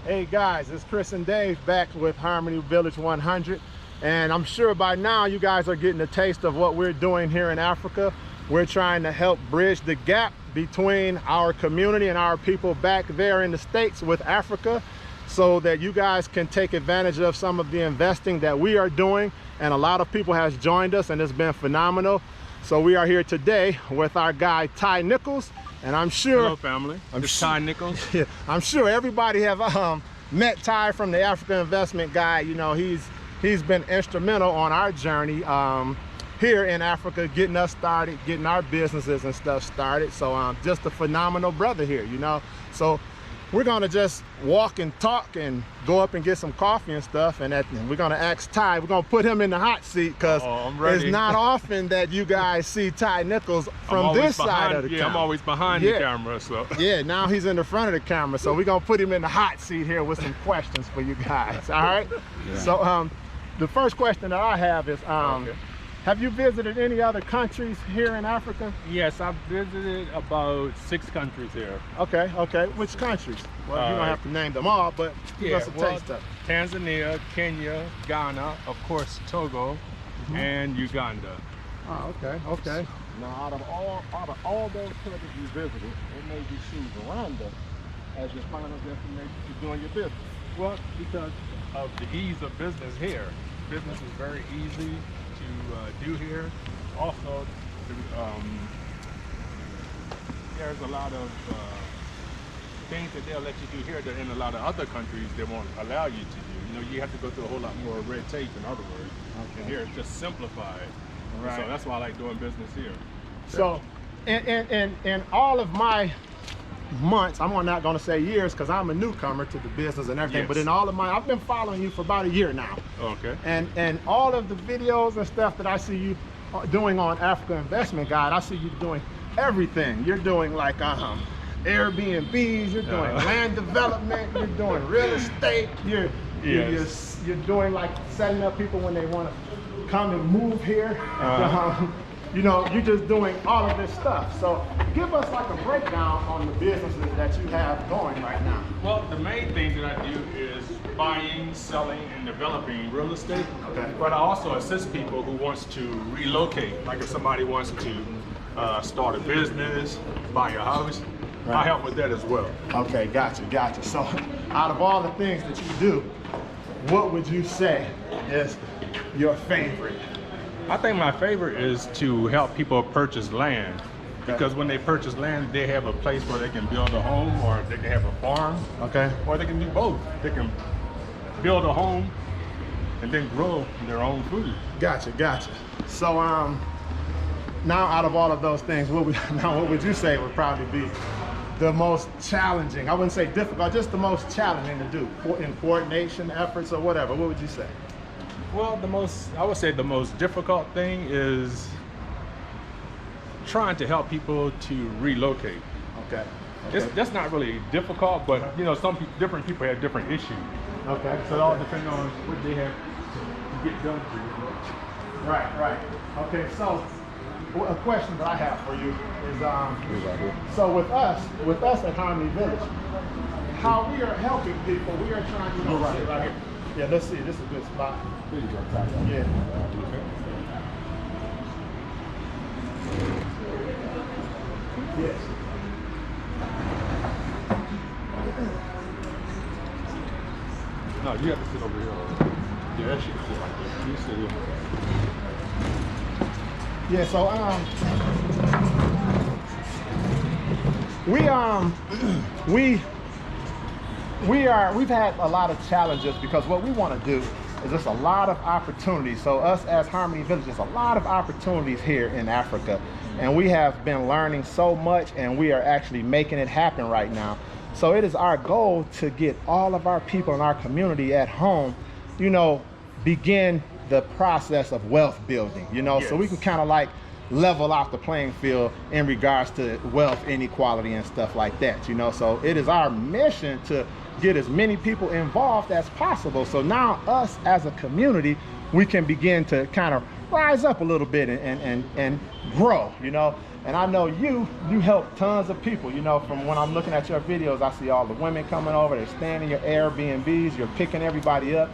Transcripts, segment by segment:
Hey guys, it's Chris and Dave back with Harmony Village 100, and I'm sure by now you guys are getting a taste of what we're doing here in Africa. We're trying to help bridge the gap between our community and our people back there in the States with Africa, so that you guys can take advantage of some of the investing that we are doing. And a lot of people has joined us and it's been phenomenal. So we are here today with our guy Ty Nichols, and I'm sure— Hello family, it's Ty Nichols. Yeah, I'm sure everybody have met Ty from the African Investment Guide. You know, he's been instrumental on our journey here in Africa, getting us started, getting our businesses and stuff started. So just a phenomenal brother here, you know. So we're gonna just walk and talk and go up and get some coffee and stuff, and we're gonna ask Ty. We're gonna put him in the hot seat because it's not often that you guys see Ty Nichols from this side of the camera. I'm always behind the camera, so. Yeah, now he's in the front of the camera, so we're gonna put him in the hot seat here with some questions for you guys. All right. Yeah. So the first question that I have is, have you visited any other countries here in Africa? Yes, I've visited about 6 countries here. Okay. Which countries? Well, you don't have to name them all, but give us a taste of it. Tanzania, Kenya, Ghana, of course Togo, and Uganda. Oh, okay. Now, out of all those countries you visited, what made you choose Rwanda as your final destination for doing your business? Well, because of the ease of business here. Business is very easy to do here. Also, there's a lot of things that they'll let you do here that in a lot of other countries they won't allow you to do. You know, you have to go through a whole lot more red tape, in other words. And here it's just simplified. Right. So that's why I like doing business here. So, in all of my months, I'm not going to say years because I'm a newcomer to the business and everything, but in all of I've been following you for about a year now. Okay. And all of the videos and stuff that I see you doing on Africa Investment Guide, I see you doing everything. You're doing like Airbnbs, you're doing land development, you're doing real estate, you're doing like setting up people when they want to come and move here. You know, you're just doing all of this stuff. So give us like a breakdown on the businesses that you have going right now. Well, the main thing that I do is buying, selling, and developing real estate. Okay. But I also assist people who wants to relocate. Like if somebody wants to start a business, buy a house, I help with that as well. Okay, gotcha. So out of all the things that you do, what would you say is your favorite? I think my favorite is to help people purchase land, because when they purchase land, they have a place where they can build a home, or they can have a farm, or they can do both. They can build a home and then grow their own food. Gotcha. So now out of all of those things, what would you say would probably be the most challenging? I wouldn't say difficult, just the most challenging to do in coordination efforts or whatever. What would you say? Well, I would say the most difficult thing is trying to help people to relocate. Okay. That's not really difficult, but you know, different people have different issues. Okay. So it all depends on what they have to get done for you. Right. Okay, so a question that I have for you is, so with us at Harmony Village, how we are helping people, we are trying to right here. Yeah, let's see. This is a good spot. There you go, Ty. Yeah. Yes. No, you have to sit over here. Yeah, that should sit like that. You sit here. Yeah. So we've had a lot of challenges because what we want to do is just a lot of opportunities. So us as Harmony Village, there's a lot of opportunities here in Africa, and we have been learning so much, and we are actually making it happen right now. So it is our goal to get all of our people in our community at home, you know, begin the process of wealth building, you know, so we can kind of like level out the playing field in regards to wealth inequality and stuff like that, you know. So it is our mission to get as many people involved as possible. So now us as a community, we can begin to kind of rise up a little bit and grow, you know. And I know you help tons of people, you know, from when I'm looking at your videos, I see all the women coming over, they're staying in your Airbnbs, you're picking everybody up.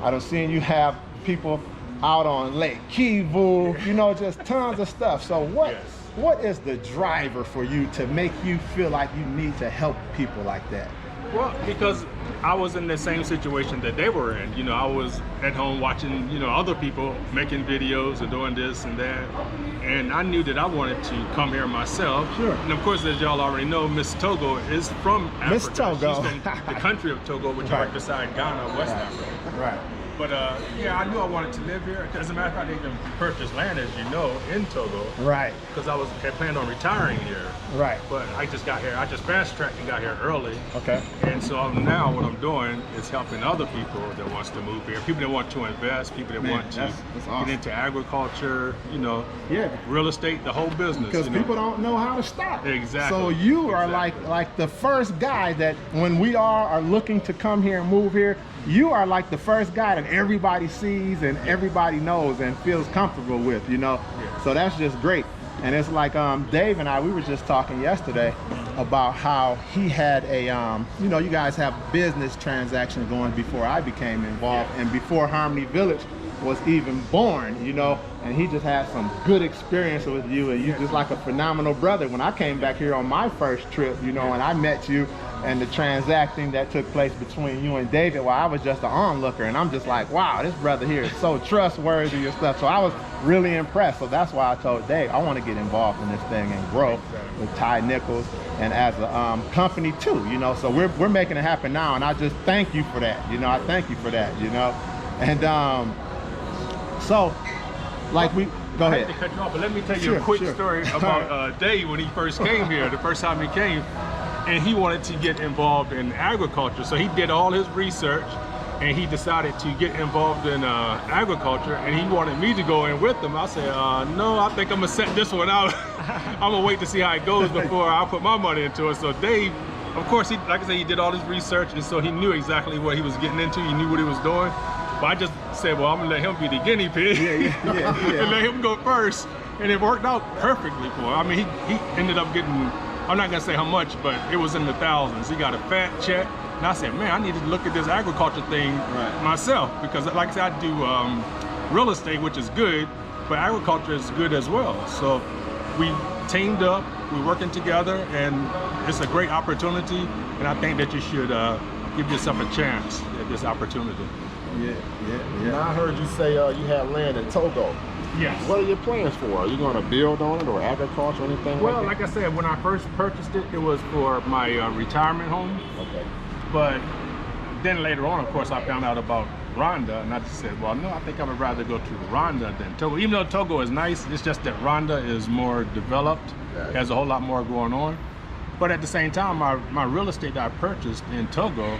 I done seen you have people out on Lake Kivu, you know, just tons of stuff. So what is the driver for you to make you feel like you need to help people like that? Well, because I was in the same situation that they were in. You know, I was at home watching, you know, other people making videos and doing this and that. And I knew that I wanted to come here myself. Sure. And of course, as y'all already know, Miss Togo is from Africa. Miss Togo. She's from the country of Togo, which is right beside Ghana, West Africa. Right. But yeah, I knew I wanted to live here. As a matter of fact, I even purchased land, as you know, in Togo. Right. Because I had planned on retiring here. Right. But I just got here. I just fast-tracked and got here early. Okay. And so now what I'm doing is helping other people that wants to move here. People that want to invest, people that want to that's awesome. get into agriculture, you know, yeah, real estate, the whole business. Because people don't know how to start. Exactly. So you are like the first guy that when we are looking to come here and move here, you are like the first guy that everybody sees and everybody knows and feels comfortable with, you know. So that's just great. And it's like Dave and I, we were just talking yesterday about how he had a, you know, you guys have business transactions going before I became involved and before Harmony Village was even born, you know, and he just had some good experience with you, and you just like a phenomenal brother. When I came back here on my first trip, you know, and I met you and the transacting that took place between you and David, while I was just an onlooker, and I'm just like, wow, this brother here is so trustworthy and stuff. So I was really impressed. So that's why I told Dave, I want to get involved in this thing and grow with Ty Nichols and as a company too, you know. So we're making it happen now, and I just thank you for that, you know. I thank you for that, you know. And so, like go ahead. I hate to cut you off, but let me tell you a quick story about Dave when he first came here, the first time he came, and he wanted to get involved in agriculture. So he did all his research, and he decided to get involved in agriculture, and he wanted me to go in with him. I said, no, I think I'm gonna set this one out. I'm gonna wait to see how it goes before I put my money into it. So Dave, of course, he, like I said, he did all his research, and so he knew exactly what he was getting into. He knew what he was doing. But I just said, well, I'm gonna let him be the guinea pig and let him go first. And it worked out perfectly for him. I mean, he ended up getting, I'm not gonna say how much, but it was in the thousands. He got a fat check. And I said, man, I need to look at this agriculture thing myself, because like I said, I do real estate, which is good, but agriculture is good as well. So we teamed up, we're working together, and it's a great opportunity. And I think that you should give yourself a chance at this opportunity. Now I heard you say you had land in Togo. Yes. What are your plans for? Are you going to build on it or agriculture or anything Well, like like I said, when I first purchased it, it was for my retirement home. Okay. But then later on, of course, I found out about Rwanda, and I just said, well, no, I think I would rather go to Rwanda than Togo. Even though Togo is nice, it's just that Rwanda is more developed, has a whole lot more going on. But at the same time, my real estate that I purchased in Togo,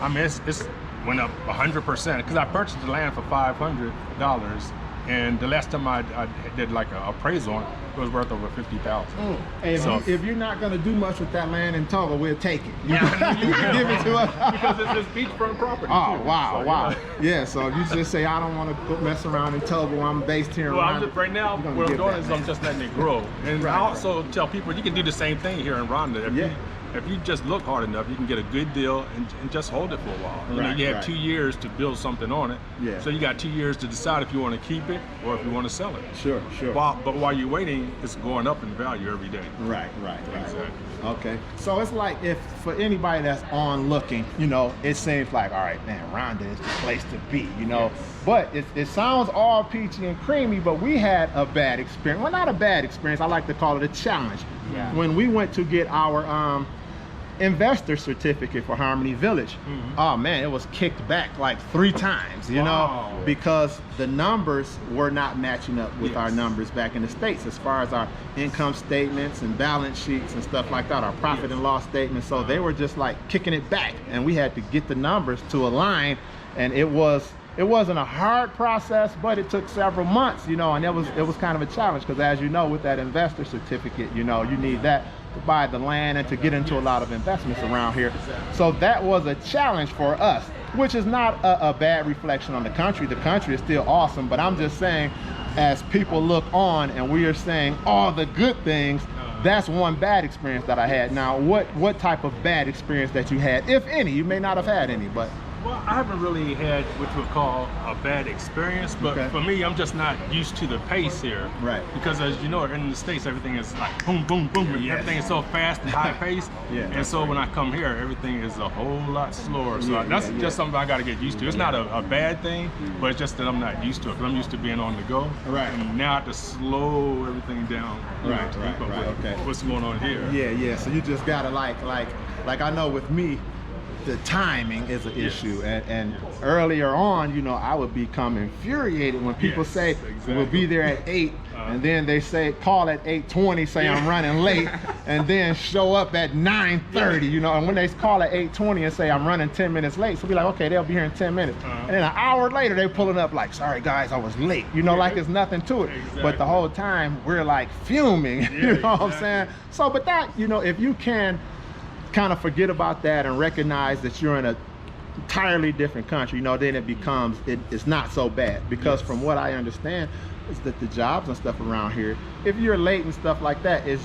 I mean, it's went up 100%, because I purchased the land for $500, and the last time I did like an appraisal on it, it was worth over $50,000. Hey, So, if you're not going to do much with that land in Togo, we'll take it. You Yeah. can give it to us. because it's beachfront property. Oh, too. wow, So, wow. yeah. Yeah, so if you just say, I don't want to mess around in Togo, I'm based here in Well, Rwanda. right now, you're gonna what I'm get doing that is land. I'm just letting it grow. And I also tell people, you can do the same thing here in Rwanda. If you just look hard enough, you can get a good deal and just hold it for a while. You know, you have 2 years to build something on it. Yeah. So you got 2 years to decide if you want to keep it or if you want to sell it. Sure. But while you're waiting, it's going up in value every day. Right. Exactly. Okay. So it's like, if for anybody that's on looking, you know, it seems like, all right, man, Rwanda is the place to be, you know. But it sounds all peachy and creamy, but we had a bad experience. Well, not a bad experience. I like to call it a challenge. Yeah. When we went to get our investor certificate for Harmony Village, oh man, it was kicked back like 3 times, you know, because the numbers were not matching up with our numbers back in the States, as far as our income statements and balance sheets and stuff like that, our profit and loss statements. So they were just like kicking it back, and we had to get the numbers to align. And it wasn't a hard process, but it took several months, you know, and it was kind of a challenge, because as you know, with that investor certificate, you know, you need that to buy the land and to get into a lot of investments around here. So that was a challenge for us. which is not a bad reflection on the country. The country is still awesome, but I'm just saying, as people look on and we are saying all the good things, that's one bad experience that I had. Now, what type of bad experience that you had, if any? You may not have had any, but. Well, I haven't really had what you would call a bad experience, but for me, I'm just not used to the pace here. Right. Because as you know, in the States, everything is like boom, boom, boom. And everything is so fast and high paced. And so when I come here, everything is a whole lot slower. So that's just something I got to get used to. It's not a bad thing, but it's just that I'm not used to it. Because I'm used to being on the go. Right. And now I have to slow everything down. Right. Okay. What's going on here? Yeah. So you just gotta like I know with me, the timing is an issue, and earlier on, you know, I would become infuriated when people say we'll be there at 8, and then they say call at 8:20, say I'm running late, and then show up at 9:30, you know, and when they call at 8:20 and say I'm running 10 minutes late, so be like, okay, they'll be here in 10 minutes, and then an hour later they're pulling up like, sorry guys, I was late, you know, like it's nothing to it, but the whole time we're like fuming, you know what I'm saying? So, but that, you know, if you can kind of forget about that and recognize that you're in a entirely different country, you know, then it becomes, it's not so bad, because from what I understand is that the jobs and stuff around here, if you're late and stuff like that, it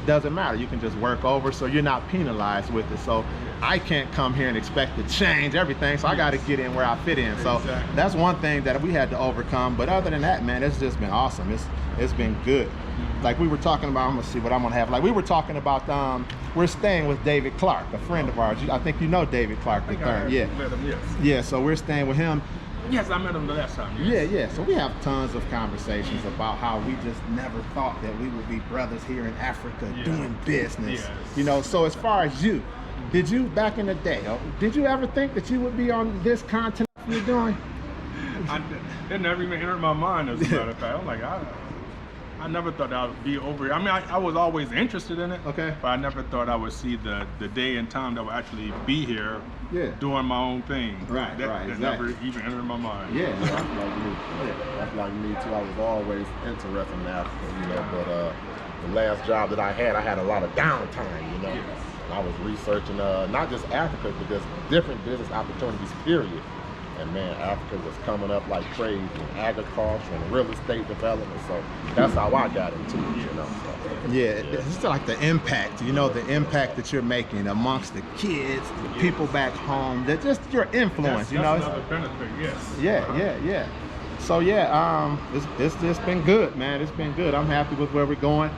doesn't matter. You can just work over, so you're not penalized with it. So I can't come here and expect to change everything, so I got to get in where I fit in. So that's one thing that we had to overcome, but other than that, man, it's just been awesome. It's been good. Like we were talking about, I'm gonna see what I'm gonna have. Like we were talking about, we're staying with David Clark, a friend of ours. I think you know David Clark the third. Yeah, so we're staying with him. Yes, I met him the last time. Yeah. So we have tons of conversations about how we just never thought that we would be brothers here in Africa doing business. You know, so as far as you, did you, back in the day, did you ever think that you would be on this continent you're doing? It never even entered my mind, as a matter of fact. I'm like, I never thought I would be over here. I mean, I was always interested in it. Okay. But I never thought I would see the day and time that would actually be here doing my own thing. That never even entered my mind. Yeah, that's like me. That's like me too. I was always interested in Africa, you know, but the last job that I had a lot of downtime, you know. And I was researching not just Africa, but just different business opportunities, period. And man, Africa was coming up like crazy in agriculture and real estate development. So that's how I got into it, you know. So. Yeah, it's like the impact, you know, the impact that you're making amongst the kids, the people back home, that just your influence, you know. That's another benefit, yes. Yeah. So yeah, it's just been good, man. It's been good. I'm happy with where we're going.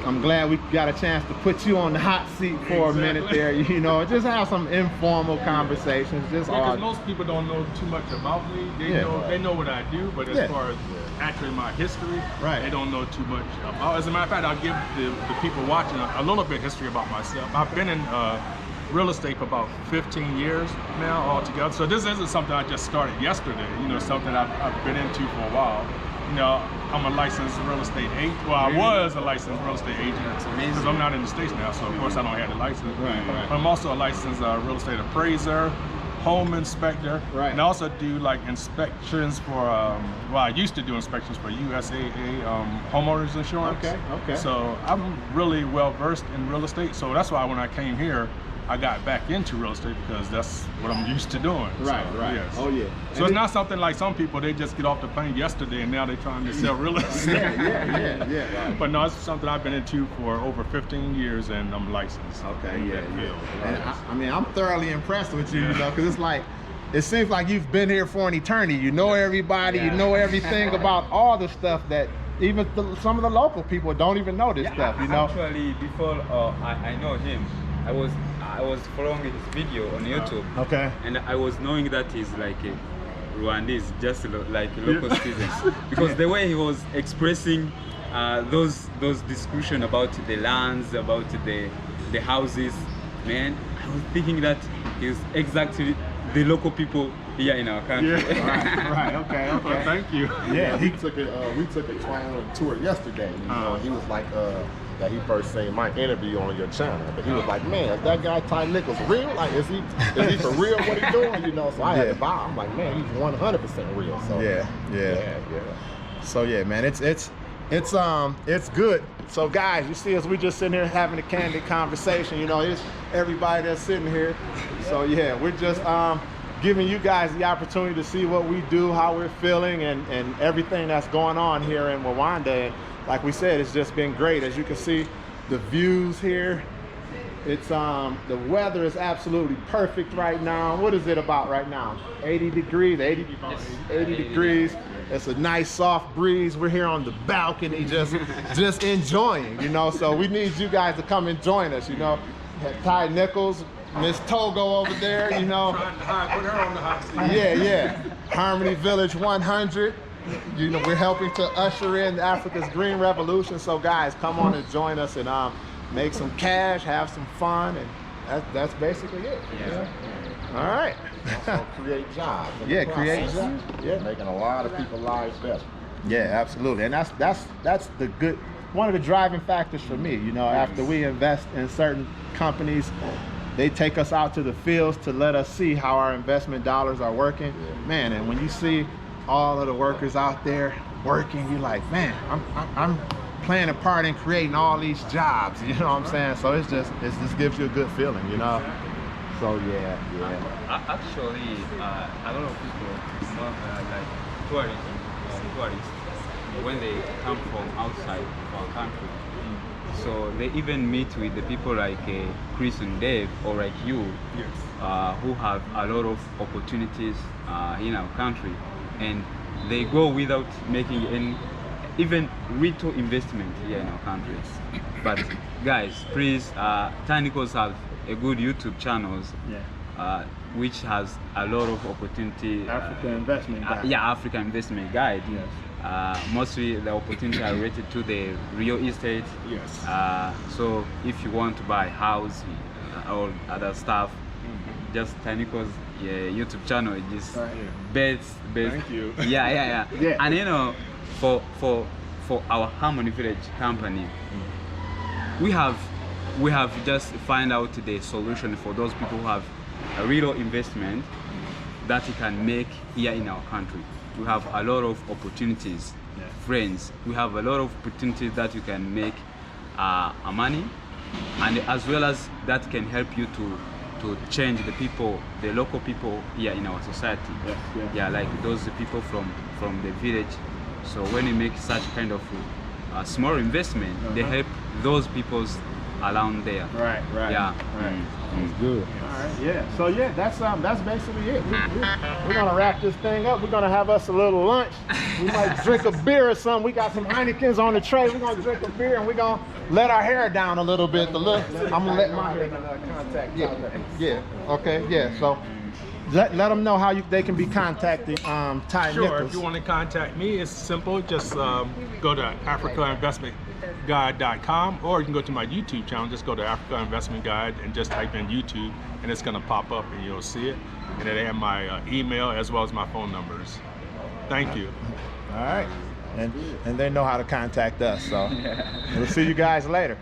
I'm glad we got a chance to put you on the hot seat for a minute there, you know, just have some informal conversations. Because most people don't know too much about me. They know what I do, but as far as actually my history, they don't know too much about. As a matter of fact, I'll give the people watching a little bit of history about myself. I've been in real estate for about 15 years now altogether. So this isn't something I just started yesterday, you know, something I've been into for a while. You know, I'm a licensed real estate agent. Well, I was a licensed real estate agent because I'm not in the States now, so of course I don't have the license. But I'm also a licensed real estate appraiser, home inspector, and I also do like inspections for, well, I used to do inspections for USAA homeowners insurance. Okay. So I'm really well versed in real estate, so that's why when I came here, I got back into real estate because that's what I'm used to doing. Right. Yes. Oh yeah. So it's not something like some people, they just get off the plane yesterday and now they're trying to sell real estate. Yeah. But no, it's something I've been into for over 15 years and I'm licensed. Okay, And I mean, I'm thoroughly impressed with you, you know, because it's like, it seems like you've been here for an eternity. You know everybody, you know everything about all the stuff that even some of the local people don't even know this stuff, you know? Actually, before I know him, I was following his video on YouTube. And I was knowing that he's like a Rwandese, just like a local citizen. Because the way he was expressing those discussion about the lands, about the houses, man, I was thinking that he's exactly the local people here in our country. Okay. Well, thank you. Yeah, we took a trial tour yesterday. You know, he was like, that he first seen my interview on your channel, but he was like, man, is that guy Ty Nichols real? Like, is he for real? What he doing? You know, so I had to buy. I'm like, man, he's 100% real. So yeah. So yeah, man, it's good. So guys, you see us, we just sitting here having a candid conversation. You know, it's everybody that's sitting here. So yeah, we're just giving you guys the opportunity to see what we do, how we're feeling, and everything that's going on here in Rwanda. And like we said, it's just been great. As you can see, the views here. It's the weather is absolutely perfect right now. What is it about right now? 80 degrees, 80 degrees. It's a nice soft breeze. We're here on the balcony just enjoying, you know. So we need you guys to come and join us, you know. Ty Nichols, Miss Togo over there, you know. Put her on the hot seat. Yeah. Harmony Village 100. You know, we're helping to usher in Africa's green revolution. So guys, come on and join us and make some cash, have some fun, and that's basically it. Yeah. All right. Also create jobs. Yeah, create jobs. Yeah, making a lot of people's lives better. Yeah, absolutely. And that's the good, one of the driving factors for me. You know, after we invest in certain companies, they take us out to the fields to let us see how our investment dollars are working. Man, and when you see all of the workers out there working, you're like, man, I'm playing a part in creating all these jobs, you know what I'm saying? So it just gives you a good feeling, you know? So yeah. Actually, a lot of people, like tourists, when they come from outside of our country, so they even meet with the people like Chris and Dave, or like you, who have a lot of opportunities in our country, and they go without making any even little investment here in our country. But guys, please, Ty Nichols have a good YouTube channels, which has a lot of opportunity. African Investment Guide. African Investment Guide. Yes. Mostly the opportunity are related to the real estate. Yes. So if you want to buy house or other stuff, just Ty Nichols YouTube channel is best. Thank you. Yeah. And you know, for our Harmony Village company, we have just find out the solution for those people who have a real investment that you can make here in our country. We have a lot of opportunities, friends. We have a lot of opportunities that you can make money, and as well as that can help you to change the people, the local people here in our society. Yeah, like those people from the village. So when you make such kind of small investment, they help those peoples around there. Right. Yeah. That's good. All right. Yeah. So yeah, that's basically it. We're gonna wrap this thing up. We're gonna have us a little lunch. We might drink a beer or something. We got some Heinekens on the tray. We're gonna drink a beer and we're gonna let our hair down a little bit. I'm gonna let my hair contact. Yeah. Okay. Yeah. So let them know how they can be contacting Ty Nichols. Sure. If you want to contact me, it's simple. Just go to AfricaInvestmentGuide.com, or you can go to my YouTube channel. Just go to Africa Investment Guide and just type in YouTube, and it's going to pop up and you'll see it. And they have my email as well as my phone numbers. Thank you. All right. And they know how to contact us. So we'll see you guys later.